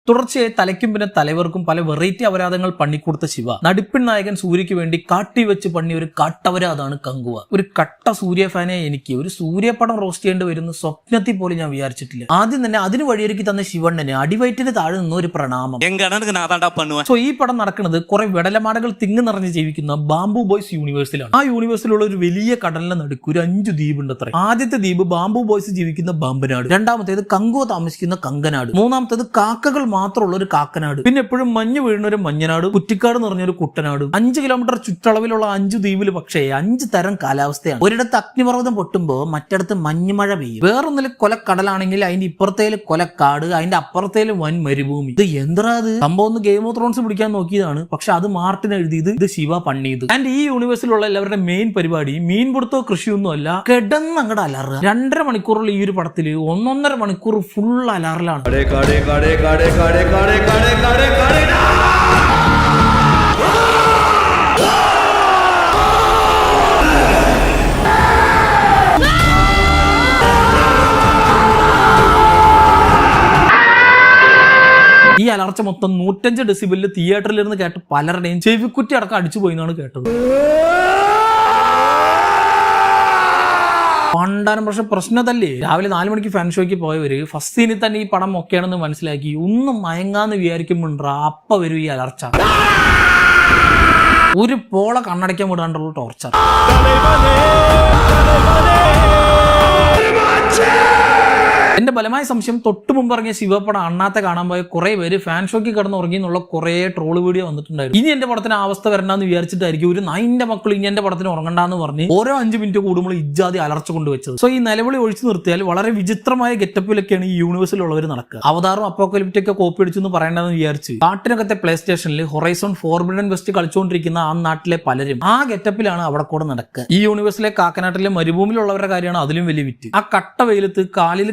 തുടർച്ചയായി തലയ്ക്കും പിന്നെ തലവർക്കും പല വെറൈറ്റി അപരാധങ്ങൾ പണിക്കൊടുത്ത ശിവ നടിപ്പിൻ നായകൻ സൂര്യക്ക് വേണ്ടി കാട്ടിവെച്ച് പണി ഒരു കാട്ടപരാധാണ് കങ്കുവ. ഒരു കട്ട സൂര്യ ഫാനെ എനിക്ക് ഒരു സൂര്യപടം റോസ്റ്റ് ചെയ്യേണ്ടി വരുന്ന സ്വപ്നത്തിൽ പോലും ഞാൻ വിചാരിച്ചിട്ടില്ല. ആദ്യം തന്നെ അതിന് വഴിയൊരുക്കി തന്ന ശിവണ്ണന് അടിവയറ്റിന് താഴെ നിന്ന് ഒരു പ്രണാമം. സോ ഈ പടം നടക്കുന്നത് കുറെ വെടലമാടകൾ തിങ്ങി നിറഞ്ഞ് ജീവിക്കുന്ന ബാംബു ബോയ്സ് യൂണിവേഴ്സിലാണ്. ആ യൂണിവേഴ്സിലുള്ള ഒരു വലിയ കടലിനെ നടുക്ക് ഒരു 5 ദ്വീപുണ്ട് അത്ര. ആദ്യത്തെ ദ്വീപ് ബാംബു ബോയ്സ് ജീവിക്കുന്ന ബാമ്പനാട്, രണ്ടാമത്തേത് കങ്കുവ താമസിക്കുന്ന കങ്കനാട്, മൂന്നാമത്തേത് കാക്കകൾ മാത്രമുള്ള ഒരു കാക്കനാട്, പിന്നെ എപ്പോഴും മഞ്ഞ് വീഴുന്ന ഒരു മഞ്ഞനാട്, കുറ്റിക്കാട് നിറഞ്ഞൊരു കുട്ടനാട്. 5 കിലോമീറ്റർ ചുറ്റളവിലുള്ള 5 ദ്വീപിൽ പക്ഷേ 5 തരം കാലാവസ്ഥയാണ്. ഒരിടത്ത് അഗ്നിപർവ്വതം പൊട്ടുമ്പോ മറ്റിടത്ത് മഞ്ഞുമഴ പെയ്യും. വേറൊന്നിൽ കൊലക്കടലാണെങ്കിൽ അതിന്റെ ഇപ്പുറത്തേല് കൊലക്കാട്, അതിന്റെ അപ്പുറത്തേല് വൻ മരുഭൂമി. ഇത് എന്താ സംഭവം? ഒന്ന് ഗെയിം ഓഫ് ത്രോൺസ് പിടിക്കാൻ നോക്കിയതാണ്, പക്ഷെ അത് മാർട്ടിൻ എഴുതിയത്, ഇത് ശിവ പണിയത്. ആൻഡ് ഈ യൂണിവേഴ്സിലുള്ള എല്ലാവരുടെ മെയിൻ പരിപാടി മീൻ പിടുത്തോ കൃഷിയൊന്നും അല്ല, കിടന്ന് അങ്ങോട്ട് അലറുക. 2.5 മണിക്കൂറുള്ള ഈ ഒരു പടത്തില് 1.5 മണിക്കൂർ ഫുൾ അലറലാണ്. ഈ അലർച്ച മൊത്തം 105 ഡെസിബിളിൽ തിയേറ്ററിൽ ഇരുന്ന് കേട്ട് പലരുടെയും ചെവിക്കുറ്റി അടക്കം അടിച്ചു പോയി എന്നാണ് കേട്ടത്. പണ്ടാനും പക്ഷെ പ്രശ്നത്തല്ലേ, രാവിലെ 4 മണിക്ക് ഫാൻ ഷോയ്ക്ക് പോയവര് ഫസ്റ്റ് സീനിൽ തന്നെ ഈ പടം ഒക്കെയാണെന്ന് മനസ്സിലാക്കി ഒന്നും മയങ്ങാന്ന് വിചാരിക്കുമ്പോണ്ടാ അപ്പ വരും ഈ അലർച്ച. ഒരു പോള കണ്ണടയ്ക്കാൻ വിടാണ്ടുള്ള ടോർച്ചർ. എന്റെ ബലമായ സംശയം തൊട്ടു മുമ്പ് ഇറങ്ങിയ ശിവപടം അണ്ണാത്തെ കാണാൻ പോയ കുറെ പേര് ഫാൻ ഷോയ്ക്ക് കിടന്ന് ഉറങ്ങി എന്നുള്ള കുറെ ട്രോള് വീഡിയോ വന്നിട്ടുണ്ടായിരുന്നു. ഇനി എന്റെ പടത്തിന് അവസ്ഥ വരണ്ടെന്ന് വിചാരിച്ചിട്ടായിരിക്കും ഒരു 9 മക്കൾ ഇനി എന്റെ പടത്തിന് ഉറങ്ങണ്ടെന്ന് പറഞ്ഞ് ഓരോ 5 മിനിറ്റ് കൂടുമ്പോൾ ഇജാതി അലർച്ച കൊണ്ടുവച്ചത്. സോ ഈ നിലവിളി ഒഴിച്ചു നിർത്തിയാൽ വളരെ വിചിത്രമായ ഗെറ്റപ്പിലൊക്കെയാണ് ഈ യൂണിവേഴ്സിലുള്ളവർ നടക്കുക. അവതാറും അപ്പോക്കലിപ്റ്റൊക്കെ കോപ്പി അടിച്ചെന്ന് പറയേണ്ടതെന്ന് വിചാരിച്ച് കാട്ടിനകത്തെ പ്ലേ സ്റ്റേഷനിൽ ഹൊറൈസൺ ഫോർബിഡൻ വെസ്റ്റ് കളിച്ചുകൊണ്ടിരിക്കുന്ന ആ നാട്ടിലെ പലരും ആ ഗെറ്റപ്പിലാണ് അവിടെ കൂടെ നടക്കുക. ഈ യൂണിവേഴ്സിലെ കാക്കനാട്ടിലെ മരുഭൂമിയിലുള്ളവരുടെ കാര്യമാണ് അതിലും വലിയ വിറ്റ്. ആ കട്ട വെയിലത്ത് കാലിൽ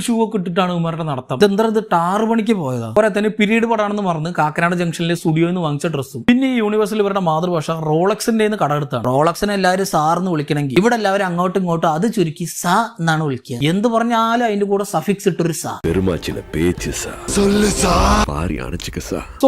ഷൂ ഒക്കെ ഇട്ടിട്ടാണ് ഇവരുടെ നടത്തം. ഇതെന്താ ഇത് 6 മണിക്ക് പോയതാ. കുറെ തന്നെ പീരീഡ് പടാണെന്ന് പറഞ്ഞ് കാക്കനാട് ജംഗ്ഷനിലെ സ്റ്റുഡിയോയിൽ നിന്ന് വാങ്ങിച്ച ഡ്രസ്സും. പിന്നെ ഈ യൂണിവേഴ്സിൽ ഇവരുടെ മാതൃഭാഷ റോളക്സിന്റെ കടമെടുത്താണ്. റോളക്സിനെ എല്ലാവരും സാർന്ന് വിളിക്കണമെങ്കിൽ ഇവിടെ എല്ലാവരും അങ്ങോട്ടും ഇങ്ങോട്ടും അത് ചുരുക്കി സ എന്നാണ് വിളിക്കുക. എന്ത് പറഞ്ഞാലും അതിന്റെ കൂടെ സഫിക്സ് ഇട്ടൊരു സ. സോ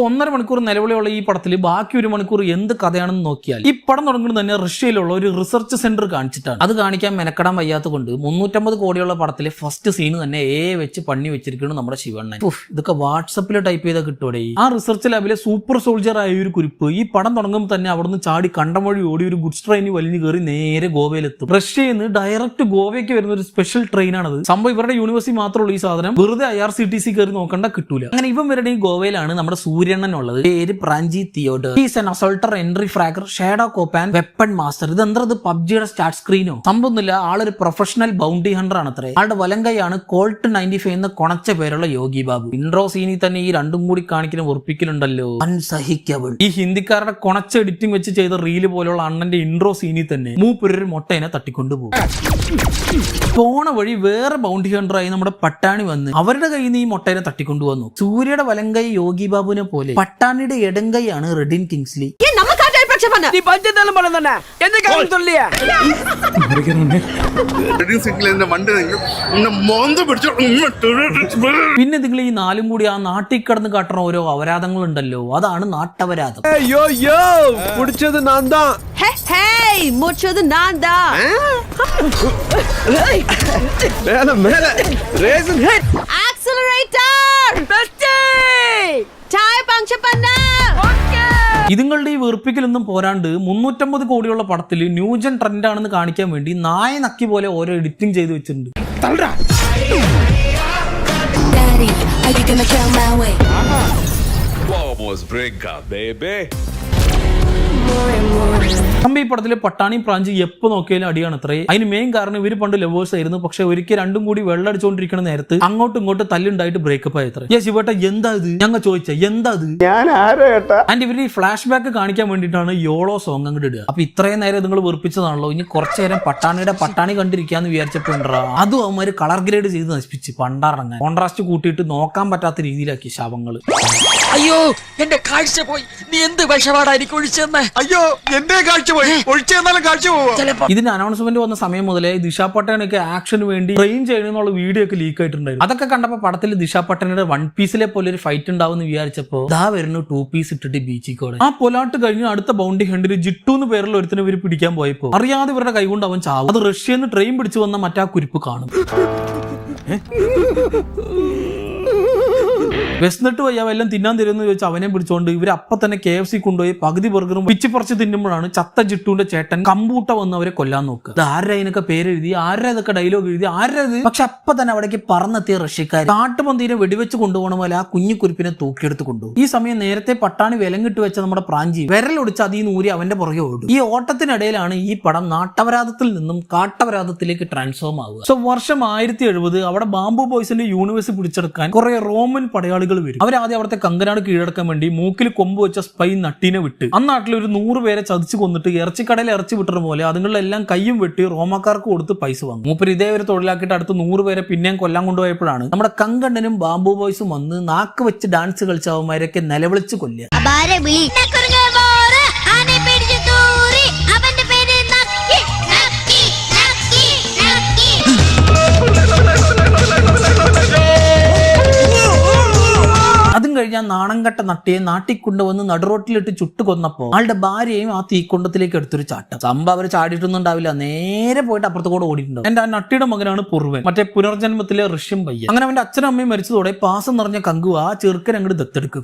1.5 മണിക്കൂർ നിലവിളിയുള്ള ഈ പടത്തിൽ ബാക്കി 1 മണിക്കൂർ എന്ത് കഥയാണെന്ന് നോക്കിയാൽ ഈ പടം തുടങ്ങുന്നത് തന്നെ റഷ്യയിലുള്ള ഒരു റിസർച്ച് സെന്റർ കാണിച്ചിട്ടാണ്. അത് കാണിക്കാൻ മെനക്കെടാൻ വയ്യാത്ത കൊണ്ട് 350 കോടിയുള്ള പടത്തിലെ ഫസ്റ്റ് സീന് തന്നെ വെച്ച് പണി വെച്ചിരിക്കുന്നു നമ്മുടെ ശിവണ്ണൻ. ഇതൊക്കെ വാട്സപ്പിൽ ടൈപ്പ് ചെയ്താൽ കിട്ടൂടെ. ആ റിസർച്ച് ലാബിലെ സൂപ്പർ സോൾജർ ആയ ഒരു കുരിപ്പ് ഈ പടം തുടങ്ങുമ്പോൾ തന്നെ അവിടുന്ന് ചാടി കണ്ടം വഴി ഓടി ഒരു ഗുഡ്സ് ട്രെയിനിൽ വലിഞ്ഞു കയറി നേരെ ഗോവയിലെത്തും. റഷ്യയിൽ നിന്ന് ഡയറക്റ്റ് ഗോവയ്ക്ക് വരുന്ന ഒരു സ്പെഷ്യൽ ട്രെയിനാണത്. സംഭവം ഇവരുടെ യൂണിവേഴ്സിറ്റി മാത്രമുള്ള ഈ സാധനം വെറുതെ IRCTC കയറി നോക്കണ്ട കിട്ടൂല. അങ്ങനെ ഇവൻ വരുടെ ഈ ഗോവയിലാണ് നമ്മുടെ സൂര്യണ്ണൻ ഉള്ളത്. പേര് Pranchi Theodore. He's an assaulter, entry fragger, shadow കോപ്പാൻ, വെപ്പൺ മാസ്റ്റർ. ഇതെന്തത് പബ്ജിയുടെ സ്റ്റാർട്ട് സ്ക്രീനോ? സംഭവമൊന്നുമില്ല, ആളൊരു പ്രൊഫഷണൽ ബൗണ്ടി ഹണ്ടർ ആണ് അത്രേ. ആളുടെ വലങ്കൈയാണ് കോൾട്ട് 95 എന്ന് കൊണച്ച പേരുള്ള യോഗി ബാബു. ഇൻട്രോ സീനിൽ തന്നെ ഈ രണ്ടും കൂടി കാണിക്കുന്ന ഉറപ്പിക്കലുണ്ടല്ലോ, അൺസഹിക്കബിൾ. ഈ ഹിന്ദിക്കാരുടെ കൊണച്ച എഡിറ്റിംഗ് വെച്ച് ചെയ്ത റീല് പോലുള്ള അണ്ണന്റെ ഇൻട്രോ സീനിൽ തന്നെ മൂപ്പരൊരു മൊട്ടേനെ തട്ടിക്കൊണ്ടുപോകും. പോണ വഴി വേറെ ബൗണ്ടി ഹണ്ടറായി നമ്മുടെ പട്ടാണി വന്ന് അവരുടെ കയ്യിൽ നിന്ന് ഈ മൊട്ടേനെ തട്ടിക്കൊണ്ടുവന്നു. സൂര്യയുടെ വലങ്കൈ യോഗി ബാബുവിനെ പോലെ പട്ടാണിയുടെ ഇടങ്കൈയാണ് റെഡിൻ കിങ്സ്ലി. പിന്നെ നിങ്ങൾ ഈ 4 കൂടി ആ നാട്ടിൽ കിടന്ന് കാട്ടുന്ന ഓരോ അപരാധങ്ങളുണ്ടല്ലോ, അതാണ് നാട്ടപരാധം. ഇതുങ്ങളുടെ ഈ വെറുപ്പിക്കലൊന്നും പോരാണ്ട് 350 കോടിയുള്ള പടത്തിൽ ന്യൂജൻ ട്രെൻഡ് ആണെന്ന് കാണിക്കാൻ വേണ്ടി നായ നക്കി പോലെ ഓരോ എഡിറ്റിംഗ് ചെയ്ത് വെച്ചിട്ടുണ്ട്. ഈ പടത്തിലെ പട്ടാണി പ്രാഞ്ചി എപ്പോ നോക്കിയാലും അടിയാണ് അത്രേ. അതിന് മെയിൻ കാരണം ഇവര് പണ്ട് ലവേഴ്സ് ആയിരുന്നു, പക്ഷെ ഒരിക്കൽ രണ്ടും കൂടി വെള്ളടിച്ചോണ്ടിരിക്കുന്ന നേരത്ത് അങ്ങോട്ടും ഇങ്ങോട്ടും തല്ലുണ്ടായിട്ട് ബ്രേക്കപ്പ് ആയത്രേ. ശിവേട്ട എന്താ ഇത് ഞങ്ങൾ ചോദിച്ച എന്താ ഇത്? ആൻഡ് ഇവര് ഈ ഫ്ലാഷ് ബാക്ക് കാണിക്കാൻ വേണ്ടിയിട്ടാണ് യോളോ സോങ് അങ്ങോട്ട് ഇടുക. അപ്പൊ ഇത്രയും നേരം നിങ്ങൾ വെറുപ്പിച്ചതാണല്ലോ, ഇനി കുറച്ചു നേരം പട്ടാണി കണ്ടിരിക്കാന്ന് വിചാരിച്ചപ്പോണ്ടാ അതും അവന്മാര് കളർ ഗ്രേഡ് ചെയ്ത് നശിപ്പിച്ച് പണ്ടാറങ്ങാൻ കോൺട്രാസ്റ്റ് കൂട്ടിയിട്ട് നോക്കാൻ പറ്റാത്ത രീതിയിലാക്കി ശവങ്ങള്. അയ്യോ എന്റെ കാഴ്ച പോയി. നീ എന്ത് വിഷപാടാ എനിക്ക് ഒഴിച്ചെന്ന്? അയ്യോ എന്റെ കാഴ്ച പോയി. ഒഴിച്ചെന്നാലും കാഴ്ച പോവാ. ഇതിന് അനൗൺസ്മെന്റ് വന്ന സമയം മുതലേ ദിശ പട്ടാനൊക്കെ ആക്ഷന് വേണ്ടി ട്രെയിൻ ചെയ്യണമെന്നുള്ള വീഡിയോ ഒക്കെ ലീക്ക് ആയിട്ടുണ്ടായിരുന്നു. അതൊക്കെ കണ്ടപ്പോ പടത്തിൽ ദിശ പട്ടാനയുടെ 1 പീസിലെ പോലെ ഒരു ഫൈറ്റ് ഉണ്ടാവും എന്ന് വിചാരിച്ചപ്പോ ദാ വരുന്നു 2 പീസ് ഇട്ടിട്ട് ബീച്ചിൽ കൂടെ. ആ പൊലാട്ട് കഴിഞ്ഞ് അടുത്ത ബൗണ്ടി ഹണ്ടിൽ ജിട്ടു എന്ന് പേരുള്ള ഒരുത്തിനെ ഇവർ പിടിക്കാൻ പോയപ്പോ അറിയാതെ ഇവരുടെ കൈകൊണ്ട് അവൻ ചാവും. അത് റഷ്യന്ന് ട്രെയിൻ പിടിച്ചു വന്ന മറ്റാ കുരിപ്പ് കാണും. വിശന്നിട്ട് വയ്യ വല്ലതും തിന്നാൻ തരുമെന്ന് ചോദിച്ചാൽ അവനെ പിടിച്ചോണ്ട് ഇവർ അപ്പം തന്നെ KFC കൊണ്ടുപോയി പകുതി ബർഗറും പിച്ചിപ്പറിച്ച് തിന്നുമ്പോഴാണ് ചത്ത ജിട്ടുവിന്റെ ചേട്ടൻ കമ്പൂട്ട വന്ന് അവരെ കൊല്ലാൻ നോക്കുക. ഇത് ആരുടെ അതിനൊക്കെ പേരെഴുതി, ആരുടെ ഇതൊക്കെ ഡയലോഗ് എഴുതി, ആരുടെ. പക്ഷെ അപ്പൊ തന്നെ അവിടേക്ക് പറന്നെത്തിയ റഷ്യക്കാർ കാട്ടുപന്തീനെ വെടിവെച്ച് കൊണ്ടുപോകണ പോലെ ആ കുഞ്ഞിക്കുരിപ്പിനെ തൂക്കിയെടുത്ത് കൊണ്ടുപോകും. ഈ സമയം നേരത്തെ പട്ടാണി വിലങ്ങിട്ട് വെച്ച നമ്മുടെ പ്രാഞ്ചി വിരലൊടിച്ച് അതിൽ നിന്ന് ഊരി അവന്റെ പുറകെ ഓടും. ഈ ഓട്ടത്തിനിടയിലാണ് ഈ പടം നാട്ടപരാധത്തിൽ നിന്നും കാട്ടപരാധത്തിലേക്ക് ട്രാൻസ്ഫോം ആവുക. സോ വർഷം 1070 അവിടെ ബാംബു ബോയ്സിന്റെ യൂണിവേഴ്സ് പിടിച്ചെടുക്കാൻ കുറെ റോമൻ പടയാളികൾ വരും. അവരാദ്യം അവിടുത്തെ കങ്കനാട് കീഴടക്കാൻ വേണ്ടി മൂക്കിൽ കൊമ്പ് വെച്ച സ്പൈ നട്ടീനെ വിട്ട് അന്നാട്ടിൽ ഒരു 100 പേരെ ചതിച്ചു കൊന്നിട്ട് ഇറച്ചിക്കടയിൽ ഇറച്ചി വിട്ടത് പോലെ അതുങ്ങളെല്ലാം കയ്യും വെട്ടി റോമാക്കാർക്ക് കൊടുത്ത് പൈസ വാങ്ങും. മൂപ്പര് ഇതേ ഒരു തൊഴിലാക്കിയിട്ട് അടുത്ത് 100 പേരെ പിന്നെയും കൊല്ലാൻ കൊണ്ടുപോയപ്പോഴാണ് നമ്മുടെ കങ്കണ്ണനും ബാംബു ബോയ്സും വന്ന് നാക്ക് വെച്ച് ഡാൻസ് കളിച്ച അവന്മാരൊക്കെ നിലവിളിച്ച് കൊല്ലുക. അതും കഴിഞ്ഞാൽ നാണം കെട്ട നട്ടിയെ നാട്ടിൽ കൊണ്ടുവന്ന് നടുറോട്ടിലിട്ട് ചുട്ടു കൊന്നപ്പോ ആളുടെ ഭാര്യയും ആ തീക്കൊണ്ടത്തിലേക്ക് എടുത്തൊരു ചാട്ടം. സംഭവം അവർ ചാടിയിട്ടൊന്നും ഉണ്ടാവില്ല, നേരെ പോയിട്ട് അപ്പുറത്ത് കൂടെ ഓടിയിട്ടുണ്ടാവും. എന്റെ ആ നട്ടിയുടെ മകനാണ് പുർവൻ, മറ്റേ പുനർജന്മത്തിലെ ഋഷ്യം പയ്യൻ. അങ്ങനെ അവന്റെ അച്ഛനും അമ്മയും മരിച്ചതോടെ പാസം നിറഞ്ഞ കങ്കു ആ ചെറുക്കൻ അങ്ങോട്ട് ദത്തെടുക്കും.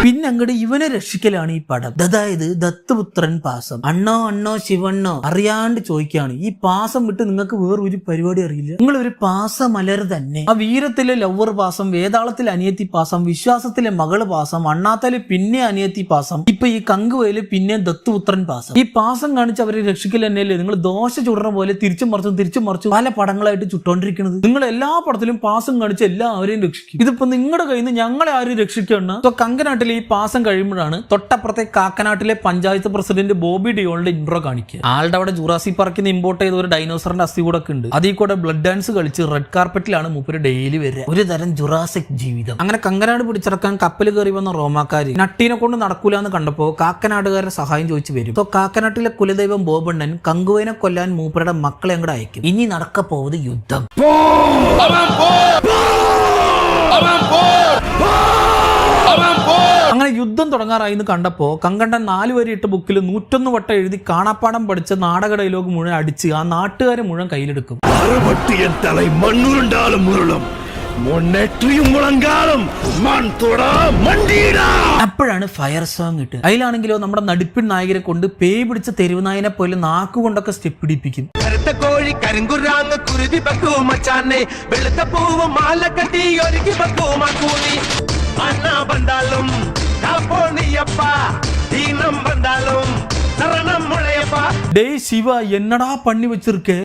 പിന്നെ അങ്ങോട്ട് ഇവനെ രക്ഷിക്കലാണ് ഈ പടം. അതായത് ദത്തുപുത്രൻ പാസം. അണ്ണോ അണ്ണോ ശിവണ്ണോ അറിയാണ്ട് ചോദിക്കുകയാണ്, ഈ പാസം വിട്ട് നിങ്ങൾക്ക് വേറൊരു പരിപാടി അറിയില്ല? നിങ്ങൾ ഒരു പാസമലർ തന്നെ. ആ വീരത്തിലെ ലവർ പാസം, വേതാളത്തിലെ അനിയത്തി പാസം, വിശ്വാസത്തിലെ മകള് പാസം, അണ്ണാത്തല് പിന്നെ അനിയത്തി പാസം, ഇപ്പൊ ഈ കങ്കുവയില് പിന്നെ ദത്തുപുത്രൻ പാസം. ഈ പാസം കാണിച്ച് അവരെ രക്ഷിക്കൽ തന്നെയല്ലേ നിങ്ങൾ ദോശ ചുടണ പോലെ തിരിച്ചും മറിച്ചും പല പടങ്ങളായിട്ട് ചുട്ടോണ്ടിരിക്കുന്നത്? നിങ്ങൾ എല്ലാ പടത്തിലും പാസം കാണിച്ച് എല്ലാവരെയും രക്ഷിക്കും. ഇതിപ്പോ നിങ്ങളുടെ കയ്യിൽ നിന്ന് ഞങ്ങളെ ആരും രക്ഷിക്കണം. കങ്കനാട്ടിലെ ഈ പാസം കഴിയുമ്പോഴാണ് തൊട്ടപ്പുറത്തെ കാക്കനാട്ടിലെ പഞ്ചായത്ത് പ്രസിഡന്റ് ബോബി ഡിയോളിന്റെ ഇൻട്രോ കാണിക്കുക. ആളുടെ അവിടെ ജുറാസി പാർക്കിൽ നിന്ന് ഇമ്പോർട്ട് ചെയ്ത ഒരു ഡൈനോസറിന്റെ അസ്ഥി കൂടെ ഉണ്ട്. അതിൽ കൂടെ ബ്ലഡ് ഡാൻസ് കളിച്ച് റെഡ് കാർപ്പറ്റിലാണ് മൂപ്പര് ഡെയിലി വരിക. ഒരു തരം ജുറാസിക് ജീവിതം. അങ്ങനെ കങ്കനാട് പിടിച്ചിറക്കാൻ കപ്പൽ കയറി വന്ന റോമാക്കാര് നട്ടീനെ കൊണ്ട് നടക്കൂല എന്ന് കണ്ടപ്പോ കാക്കനാടുകാരുടെ സഹായം ചോദിച്ചു വരും. കാക്കനാട്ടിലെ കുലദൈവം ബോബണ്ണൻ കങ്കുവേനെ കൊല്ലാൻ മൂപ്പരുടെ മക്കളെ അങ്ങോട്ട് അയക്കും. ഇനി നടക്ക പോകുന്നത് യുദ്ധം. അങ്ങനെ യുദ്ധം തുടങ്ങാറായി എന്ന് കണ്ടപ്പോ കങ്കണ്ടൻ 4 വരി ഇട്ട ബുക്കിൽ 101 വട്ടം എഴുതി കാണാപ്പാടം പഠിച്ച നാടക ഡയലോഗ് മുഴുവൻ അടിച്ച് ആ നാട്ടുകാരെ മുഴുവൻ കയ്യിലെടുക്കും. അപ്പോഴാണ് ഫയർ സോങ് ഇട്ട്. അതിലാണെങ്കിലോ നമ്മുടെ നടിപ്പിൻ നായകരെ കൊണ്ട് പേയ് പിടിച്ച തെരുവ് നായനെ പോലെ നാക്കുകൊണ്ടൊക്കെ സ്റ്റെപ്പ് പിടിപ്പിക്കും. ഡേ ശിവ എന്നടാ പണി വെച്ചിരിക്കേ.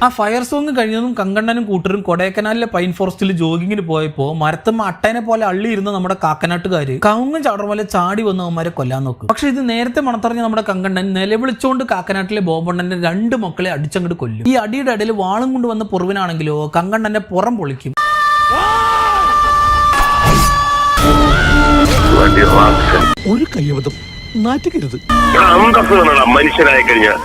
ആ ഫയർ സോങ് കഴിഞ്ഞതും കങ്കണ്ണനും കൂട്ടരും കൊടൈക്കനാലിലെ പൈൻ ഫോറസ്റ്റിൽ ജോഗിങ്ങിന് പോയപ്പോ മരത്തമ്മ അട്ടേനെ പോലെ അള്ളിയിരുന്ന നമ്മുടെ കാക്കനാട്ടുകാര് കവുങ്ങും ചാടർ പോലെ ചാടി വന്ന് അവന്മാരെ കൊല്ലാൻ നോക്കും. പക്ഷെ ഇത് നേരത്തെ മണത്തറിഞ്ഞ നമ്മുടെ കങ്കണ്ണൻ നിലവിളിച്ചോണ്ട് കാക്കനാട്ടിലെ ബോബണ്ണന്റെ 2 മക്കളെ അടിച്ചങ്ങോട്ട് കൊല്ലും. ഈ അടിയുടെ ഇടയിൽ വാളും കൊണ്ട് വന്ന പുറവിനാണെങ്കിലോ കങ്കണ്ണന്റെ പുറം പൊളിക്കും. ഒരു കയ്യബദ്ധം നാറ്റുകരുത്.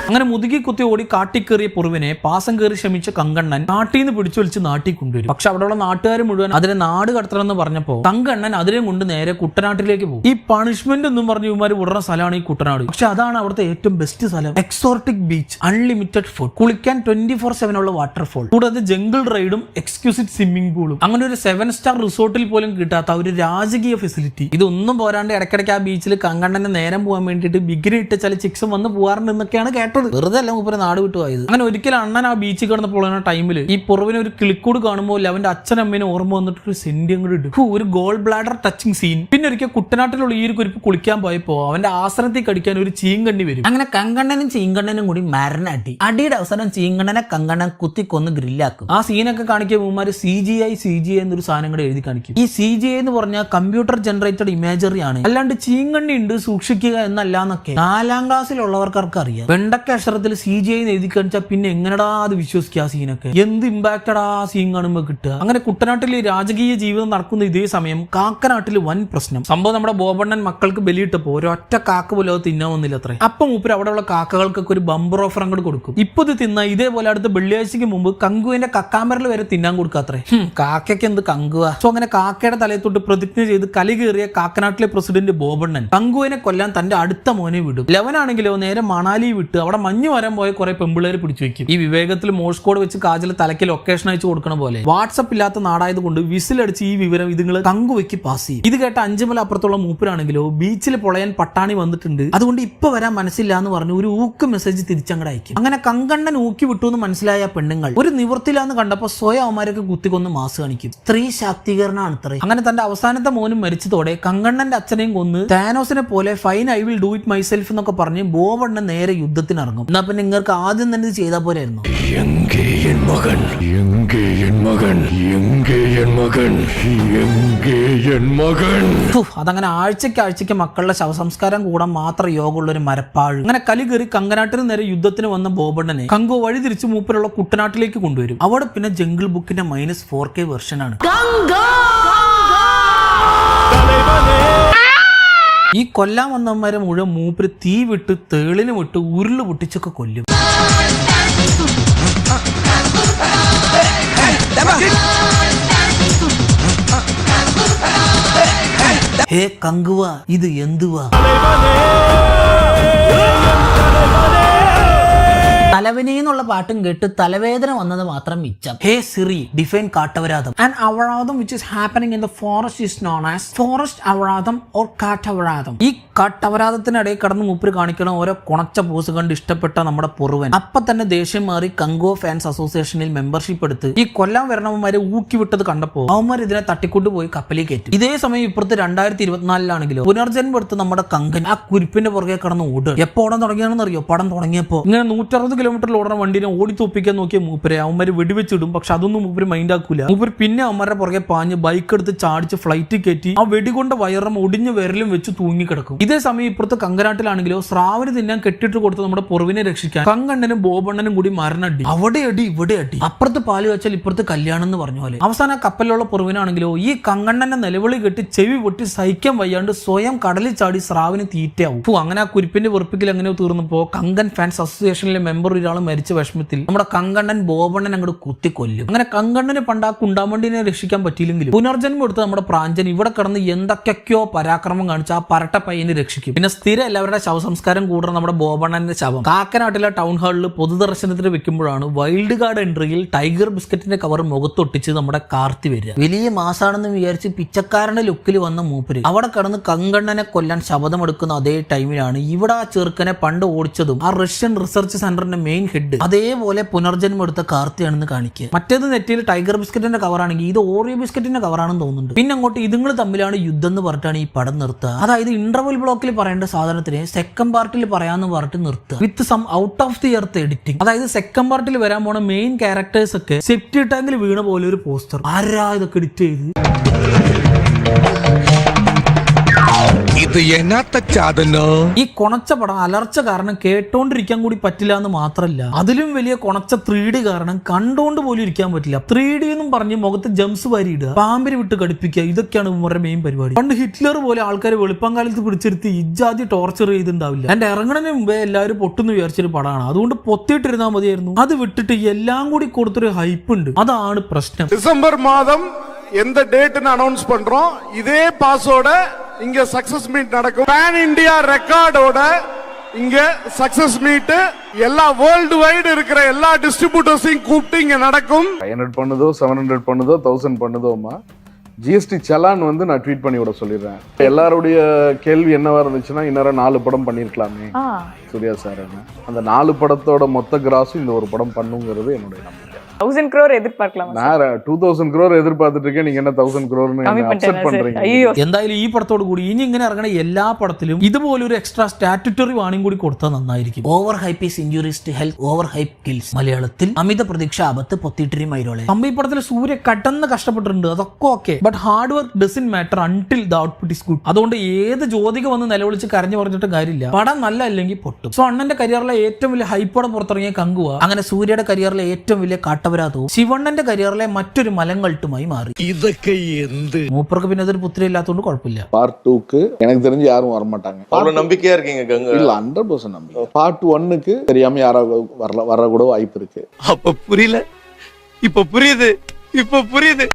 അങ്ങനെ മുതുകി കുത്തി ഓടി കാട്ടിക്കേറിയ പുറവിനെ പാസം കയറി ശ്രമിച്ച കങ്കണ്ണൻ നാട്ടിൽ നിന്ന് പിടിച്ചു വലിച്ച് നാട്ടിൽ കൊണ്ടുവരും. പക്ഷെ അവിടെയുള്ള നാട്ടുകാർ മുഴുവൻ അതിനെ നാട് കടത്തണമെന്ന് പറഞ്ഞപ്പോ കങ്കണ്ണൻ അതിനെ കൊണ്ട് നേരെ കുട്ടനാട്ടിലേക്ക് പോകും. ഈ പണിഷ്മെന്റ് എന്നും പറഞ്ഞ ഇവന്മാര് വിടുന്ന സ്ഥലമാണ് ഈ കുട്ടനാട്. പക്ഷെ അതാണ് അവിടുത്തെ ഏറ്റവും ബെസ്റ്റ് സ്ഥലം. എക്സോർട്ടിക് ബീച്ച്, അൺലിമിറ്റഡ് ഫുഡ്, കുളിക്കാൻ 24/7 ഉള്ള വാട്ടർഫോൾ, കൂടാതെ ജംഗിൾ റൈഡും എക്സ്ക്യൂസിറ്റ് സ്വിമ്മിംഗ് പൂളും. അങ്ങനെ ഒരു 7 സ്റ്റാർ റിസോർട്ടിൽ പോലും കിട്ടാത്ത ഒരു രാജകീയ ഫെസിലിറ്റി. ഇതൊന്നും പോരാണ്ട് ഇടയ്ക്കിടയ്ക്ക് ആ ബീച്ചിൽ കങ്കണ്ണന്റെ നേരം പോകാൻ വേണ്ടിയിട്ട് ബിഗ്രി ഇട്ട ചില ചിക്സും വന്ന് പോകാറുണ്ടെന്നൊക്കെയാണ് കേട്ടത്. വെറുതെ അല്ല മൂപ്പര് നാട് വിട്ടു പോയത്. അങ്ങനെ ഒരിക്കലും അണ്ണൻ ആ ബീച്ചിൽ കിടന്നപ്പോൾ ടൈമിൽ ഈ പുറവിന് ഒരു കിളിക്കൂട് കാണുമ്പോൾ അവന്റെ അച്ഛനമ്മേനെ ഓർമ്മ വന്നിട്ട് ഒരു സെന്റി അങ്ങോട്ട് ഇടും. ഒരു ഗോൾ ബ്ലാഡർ ടച്ചിങ് സീൻ. പിന്നെ ഒരിക്കൽ കുട്ടനാട്ടിലുള്ള ഈ ഒരു കുരിപ്പ് കുളിക്കാൻ പോയപ്പോ അവന്റെ ആസനത്തിൽ കടിക്കാൻ ഒരു ചീങ്കണ്ണി വരും. അങ്ങനെ കങ്കണ്ണനും ചീങ്കണ്ണനും കൂടി മരണടി. അടിയുടെ അവസാനം ചീങ്കണ്ണനെ കങ്കണ്ണൻ കുത്തിക്കൊന്ന് ഗ്രില്ലാക്കും. ആ സീനൊക്കെ കാണിക്കുമ്പോൾ CGI എന്നൊരു സാധനം കൂടെ എഴുതി കാണിക്കും. ഈ CGI എന്ന് പറഞ്ഞാൽ കമ്പ്യൂട്ടർ ജനറേറ്റഡ് ഇമേജറി ആണ്, അല്ലാണ്ട് ചീങ്കണ്ണി ഉണ്ട് സൂക്ഷിക്കും വിശ്വസിക്കുക എന്നല്ല എന്നൊക്കെ 4ാം ക്ലാസ്സിലുള്ളവർക്കൊക്കെ അറിയാം. വെണ്ടക്ക അക്ഷരത്തിൽ CGI എഴുതി കാണിച്ചാൽ പിന്നെ എങ്ങനെടാ അത് വിശ്വസിക്കുക? ആ സീനൊക്കെ എന്ത് ഇമ്പാക്റ്റഡാ ആ സീൻ കാണുമ്പോൾ കിട്ടുക. അങ്ങനെ കുട്ടനാട്ടിൽ രാജകീയ ജീവിതം നടക്കുന്ന ഇതേ സമയം കാക്കനാട്ടിൽ വൻ പ്രശ്നം. സംഭവം നമ്മുടെ ബോബണ്ണൻ മക്കൾക്ക് ബലിയിട്ടപ്പോ ഒരൊറ്റ കാക്ക പോലും അത് തിന്നാൻ വന്നില്ല അത്രേ. അപ്പം മൂപ്പര് അവിടെയുള്ള കാക്കകൾക്കൊക്കെ ഒരു ബമ്പർ ഓഫർ അങ്ങോട്ട് കൊടുക്കും. ഇപ്പൊ ഇത് തിന്നാ ഇതേപോലെ അടുത്ത വെള്ളിയാഴ്ചക്ക് മുമ്പ് കങ്കുവിന്റെ കക്കാമരൽ വരെ തിന്നാൻ കൊടുക്കാത്രേ. കാക്കയ്ക്ക് എന്ത് കങ്കുവ? സോ അങ്ങനെ കാക്കയുടെ തലയത്തൊട്ട് പ്രതിജ്ഞ ചെയ്ത് കലി കയറിയ കാക്കനാട്ടിലെ പ്രസിഡന്റ് ബോബണ്ണൻ കങ്കുവിനെ കൊല്ലാൻ തന്റെ അടുത്ത മോനെ വിടും. ലെവനാണെങ്കിലോ നേരെ മണാലി വിട്ട് അവിടെ മഞ്ഞ് വരാൻ പോയ കുറെ പെമ്പിള്ളേരെ പിടിച്ചു വെക്കും. ഈ വിവേകത്തിൽ മോഴ്സ് വെച്ച് കാജൽ തലയ്ക്ക് ലൊക്കേഷൻ അയച്ചു കൊടുക്കണ പോലെ വാട്സപ്പ് ഇല്ലാത്ത നാടായത് കൊണ്ട് വിസിലടിച്ച് ഈ വിവരം ഇതുങ്ങൾ കങ്കുവയ്ക്ക് പാസ് ചെയ്യും. ഇത് കേട്ട 5 മൈൽ അപ്പുറത്തുള്ള മൂപ്പരാണെങ്കിലോ ബീച്ചിൽ പൊളയാൻ പട്ടാണി വന്നിട്ടുണ്ട്, അതുകൊണ്ട് ഇപ്പൊ വരാൻ മനസ്സില്ല എന്ന് പറഞ്ഞു ഒരു ഊക്ക് മെസ്സേജ് തിരിച്ചങ്ങട് അയക്കും. അങ്ങനെ കങ്കണ്ണൻ ഊക്കി വിട്ടു എന്ന് മനസ്സിലായ പെണ്ണുങ്ങൾ ഒരു നിവൃത്തിയില്ലാന്ന് കണ്ടപ്പോ സ്വയം അവന്മാരൊക്കെ കുത്തിക്കൊന്ന് മാസ് കാണിക്കും. സ്ത്രീ ശാക്തീകരണമാണ് ഇത്രേ. അങ്ങനെ തന്റെ അവസാനത്തെ മോനും മരിച്ചതോടെ കങ്കണ്ണന്റെ അച്ഛനെയും കൊന്ന് താനോസിനെ പോലെ fine I will do it myself എന്നൊക്കെ പറഞ്ഞ് ബോബണ്ണൻ നേരെ യുദ്ധത്തിന് ഇറങ്ങും. എന്നാ പിന്നെ നിങ്ങൾക്ക് ആദ്യം തന്നെ ഇത് ചെയ്താൽ പോരായിരുന്നു. അതങ്ങനെ ആഴ്ചക്ക് മക്കളുടെ ശവസംസ്കാരം കൂടാൻ മാത്രം യോഗമുള്ള ഒരു മരപ്പാഴ്. അങ്ങനെ കലി കയറി കങ്കനാട്ടിന് നേരെ യുദ്ധത്തിന് വന്ന ബോബണ്ണനെ കങ്കു വഴി തിരിച്ച് മൂപ്പരുള്ള കുട്ടനാട്ടിലേക്ക് കൊണ്ടുവരും. അവിടെ പിന്നെ ജംഗിൾ ബുക്കിന്റെ -4K വെർഷനാണ്. ഈ കൊല്ലാൻ വന്നവന്മാരെ മുഴുവൻ മൂപ്പര് തീ വിട്ട് തേളിന് വിട്ട് ഉരുള് പൊട്ടിച്ചൊക്കെ കൊല്ലും. ഹേ കങ്കുവ, ഇത് എന്തുവാ? തലവനെ എന്നുള്ള പാട്ടും കേട്ട് തലവേദന വന്നത് മാത്രം മിച്ചം. ഹേ സിറി, ഡിഫൈൻ കാട്ടവരാതം. ആൻഡ് അവരാതം which is happening in the forest is known as forest അവരാതം ഓർ കാട്ടവരാതം. ഈ കാട്ടവരാതത്തിനിടയിൽ കടന്ന് മൂപ്പര് കാണിക്കണ ഓരോ കുണച്ച പോസ് കണ്ട് ഇഷ്ടപ്പെട്ട നമ്മുടെ പൊറുവൻ അപ്പൊ തന്നെ ദേഷ്യം മാറി കങ്കോ ഫാൻസ് അസോസിയേഷനിൽ മെമ്പർഷിപ്പ് എടുത്ത് ഈ കൊല്ലാൻ വരണവന്മാരെ ഊക്കി വിട്ടത് കണ്ടപ്പോ അവന്മാർ ഇതിനെ തട്ടിക്കൊണ്ടുപോയി കപ്പലിൽ കയറ്റും. ഇതേ സമയം ഇപ്പുറത്ത് 2024 പുനർജന്മം എടുത്ത് നമ്മുടെ കങ്കൻ ആ കുരിപ്പിന്റെ പുറകെ കടന്ന് ഓടുക. എപ്പോ ഓടാൻ തുടങ്ങിയാണെന്ന് അറിയോ? പടം തുടങ്ങിയപ്പോ ഇങ്ങനെ 160 കിലോമീറ്ററിൽ ഓടുന്ന വണ്ടിനെ ഓടി തോപ്പിക്കാൻ നോക്കിയ മൂപ്പരെ അവന്മാര് വെടിവെച്ചിടും. പക്ഷെ അതൊന്നും മൂപ്പര് മൈൻഡ് ആക്കൂല. മൂപ്പര് പിന്നെ അവന്മാരുടെ പുറകെ പാഞ്ഞ് ബൈക്ക് എടുത്ത് ചാടിച്ച് ഫ്ലൈറ്റ് കയറ്റി ആ വെടികൊണ്ട വയറും ഒടിഞ്ഞ വിരലും വെച്ച് തൂങ്ങിക്കിടക്കും. ഇതേ സമയം ഇപ്പുറത്ത് കങ്കനാട്ടിലാണെങ്കിലോ സ്രാവിന് തിന്നാൻ കെട്ടിട്ട് കൊടുത്ത് നമ്മുടെ പൊറുവിനെ രക്ഷിക്കാൻ കങ്കണ്ണനും ബോബണ്ണനും കൂടി മരണടി. അവിടെ അടി ഇവിടെ അടി. അപ്പുറത്ത് പാല് വെച്ചാൽ ഇപ്പുറത്ത് കല്യാണം എന്ന് പറഞ്ഞ പോലെ. അവസാനം കപ്പലിലുള്ള പൊറുവിനാണെങ്കിലോ ഈ കങ്കണ്ണന്റെ നിലവിളി കെട്ടി ചെവി പൊട്ടി സഹിക്കാൻ വയ്യാണ്ട് സ്വയം കടലിൽ ചാടി സ്രാവിന് തീറ്റയാവും. അങ്ങനെ ആ കുരിപ്പിന്റെ വെറുപ്പിക്കൽ എങ്ങനെയോ തീർന്നപ്പോ കങ്കൻ ഫാൻസ് അസോസിയേഷനിലെ മെമ്പർ ഒരാൾ മരിച്ച വിഷമത്തിൽ നമ്മുടെ കങ്കണ്ണൻ ബോബണ്ണൻ അങ്ങോട്ട് കുത്തിക്കൊല്ലും. അങ്ങനെ കങ്കണ്ണന് പണ്ട് ആ കുണ്ടാമണ്ടിനെ രക്ഷിക്കാൻ പറ്റിയില്ലെങ്കിലും പുനർജന്മം എടുത്ത് നമ്മുടെ പ്രാഞ്ചൻ ഇവിടെ കിടന്ന് എന്തൊക്കെയോ പരാക്രമം കാണിച്ച് ആ പരട്ട പയ്യനെ രക്ഷിക്കും. പിന്നെ സ്ഥിരം എല്ലാവരുടെ ശവസംസ്കാരം കൂടുന്ന നമ്മുടെ ബോബണ്ണന്റെ ശവം കാക്കനാട്ടിലെ ടൗൺ ഹാളിൽ പൊതുദർശനത്തിന് വെക്കുമ്പോഴാണ് വൈൽഡ് കാർഡ് എൻട്രിയിൽ ടൈഗർ ബിസ്ക്കറ്റിന്റെ കവർ മുഖത്തൊട്ടിച്ച് നമ്മുടെ കാർത്തി വരിക. വലിയ മാസാണെന്ന് വിചാരിച്ച് പിച്ചക്കാരന്റെ ലുക്കിൽ വന്ന മൂപ്പര് അവിടെ കിടന്ന് കങ്കണ്ണനെ കൊല്ലാൻ ശപഥമെടുക്കുന്ന അതേ ടൈമിലാണ് ഇവിടെ ആ ചെറുക്കനെ പണ്ട് ഓടിച്ചതും ആ റഷ്യൻ റിസർച്ച് സെന്ററിന്റെ മെയിൻ ഹെഡ് അതേപോലെ പുനർജന്മം എടുത്ത കാർത്തിയാണെന്ന് കാണിക്കുക. മറ്റേത് നെറ്റിയിൽ ടൈഗർ ബിസ്ക്കറ്റിന്റെ കവറാണെങ്കിൽ ഇത് ഓറിയോ ബിസ്ക്കറ്റിന്റെ കവറാണെന്ന് തോന്നുന്നുണ്ട്. പിന്നെ അങ്ങോട്ട് ഇതുങ്ങൾ തമ്മിലാണ് യുദ്ധം എന്ന് പറഞ്ഞിട്ടാണ് ഈ പടം നിർത്തുക. അതായത് ഇന്റർവൽ ബ്ലോക്കിൽ പറയേണ്ട സാധനത്തിന് സെക്കൻഡ് പാർട്ടിൽ പറയാന്ന് പറഞ്ഞിട്ട് നിർത്തുക with some out of the earth editing. അതായത് സെക്കൻഡ് പാർട്ടിൽ വരാൻ പോണ മെയിൻ ക്യാരക്ടേഴ്സ് ഒക്കെ സെപ്റ്റി ടാങ്കിൽ വീണ പോലെ ഒരു പോസ്റ്റർ. ആരാ ഇതൊക്കെ എഡിറ്റ് ചെയ്ത്? ഈ കൊണച്ച പടം അലർച്ച കാരണം കേട്ടോണ്ടിരിക്കാൻ കൂടി പറ്റില്ല എന്ന് മാത്രല്ല, അതിലും വലിയ കൊണച്ച 3D കാരണം കണ്ടോണ്ട് പോലും ഇരിക്കാൻ പറ്റില്ല. 3D എന്നും പറഞ്ഞ് മുഖത്ത് ജംസ് വാരിയിടുക, പാമ്പിന് വിട്ട് കടിപ്പിക്കുക, ഇതൊക്കെയാണ് ഇവരുടെ മെയിൻ പരിപാടി. പണ്ട് ഹിറ്റ്ലർ പോലെ ആൾക്കാരെ വെളുപ്പംകാലത്ത് പിടിച്ചെടുത്ത് ഇജാതി ടോർച്ചർ ചെയ്തിട്ടുണ്ടാവില്ല. എന്റെ ഇറങ്ങണതിന് മുമ്പേ എല്ലാവരും പൊട്ടുന്ന് വിചാരിച്ചൊരു പടമാണ്. അതുകൊണ്ട് പൊത്തിയിട്ടിരുന്നാൽ മതിയായിരുന്നു. അത് വിട്ടിട്ട് എല്ലാം കൂടി കൊടുത്തൊരു ഹൈപ്പ് ഉണ്ട്. അതാണ് പ്രശ്നം. டிசம்பர் மாதம் எந்த டேட்னு அனௌன்ஸ் பண்றோம். இதே பாஸோட இங்க சக்சஸ் மீட் நடக்கும். பேன் இந்தியா ரெக்கார்டோட இங்க சக்சஸ் மீட் எல்லா வேர்ல்டு வைடு இருக்கிற எல்லா டிஸ்ட்ரிபியூட்டர்ஸையும் கூப்பிட்டு இங்க நடக்கும். 500 பண்ணுதோ 700 பண்ணுதோ 1000 பண்ணுதோமா ஜிஎஸ்டி சலான் வந்து நான் ட்வீட் பண்ணி விட சொல்லிடுறேன். எல்லாருடைய கேள்வி என்னவா இருந்துச்சுன்னா இன்னொரு 4 படம் பண்ணிருக்கலாமே சூர்யா சார். அந்த 4 படத்தோட மொத்த கிராஸும் இந்த ஒரு படம் பண்ணுங்கிறது என்னுடைய நம்பிக்கை. 1000 crore எதிர்பார்க்கலாம். நான் 2000 crore எதிர்பார்த்துட்டு இருக்கேன், நீங்க என்ன 1000 crore அப்செட் பண்றீங்க? ஐயோ, എന്തായാലും ഈ പടത്തോട് കൂടി ഇനി ഇങ്ങനെ ഇറങ്ങുന്ന എല്ലാ പടത്തിലും ഇതുപോലെ ഒരു എക്സ്ട്രാ സ്റ്റാറ്റ്യൂട്ടറി വാണിംഗ് കൂടി കൊടുത്താൽ നന്നായിരിക്കും. Over hype is injuries to health, over hype kills. മലയാളത്തിൽ അമിത പ്രതീക്ഷ ആപത്ത് പൊത്തിയിട്ടിരി മൈരോളെ. ഈ പടത്തിൽ സൂര്യ കടന്ന് കഷ്ടപ്പെട്ടിട്ടുണ്ട്, അതൊക്കെ okay. But hard work doesn't matter until the output is good. അതുകൊണ്ട് ഏത് ജ്യോതിക വന്ന് നിലവിളിച്ച് കരഞ്ഞു പറഞ്ഞിട്ട് കാര്യമില്ല, പടം നല്ല അല്ലെങ്കിൽ പൊട്ടും. സോ അണ്ണന്റെ കരിയറിലെ ഏറ്റവും വലിയ ഹൈപ്പോടെ പുറത്തിറങ്ങിയ കങ്കുവ അങ്ങനെ സൂര്യയുടെ കരിയറിലെ ഏറ്റവും വലിയ കാട്ടവരാതവും ശിവണ്ണന്റെ കരിയറിലെ മറ്റൊരു മലങ്കൾട്ടുമായി മാറി. ഇതൊക്കെ എന്ത്? മൂപ്പർക്ക് പിന്നെ അതൊരു പുത്രി ഇല്ലാത്തതുകൊണ്ട് കുഴപ്പമില്ല. பார்ட் 2க்கு எனக்கு தெரிஞ்சு யாரும் வர மாட்டாங்க. அவ்வளவு நம்பிக்கையா இருக்கீங்க கங்கா? இல்ல 100% நம்பிக்கை. பார்ட் 1க்கு தெரியாம யாராவது வர கூட வாய்ப்பு இருக்கு. அப்ப புரியல, இப்ப புரியுது.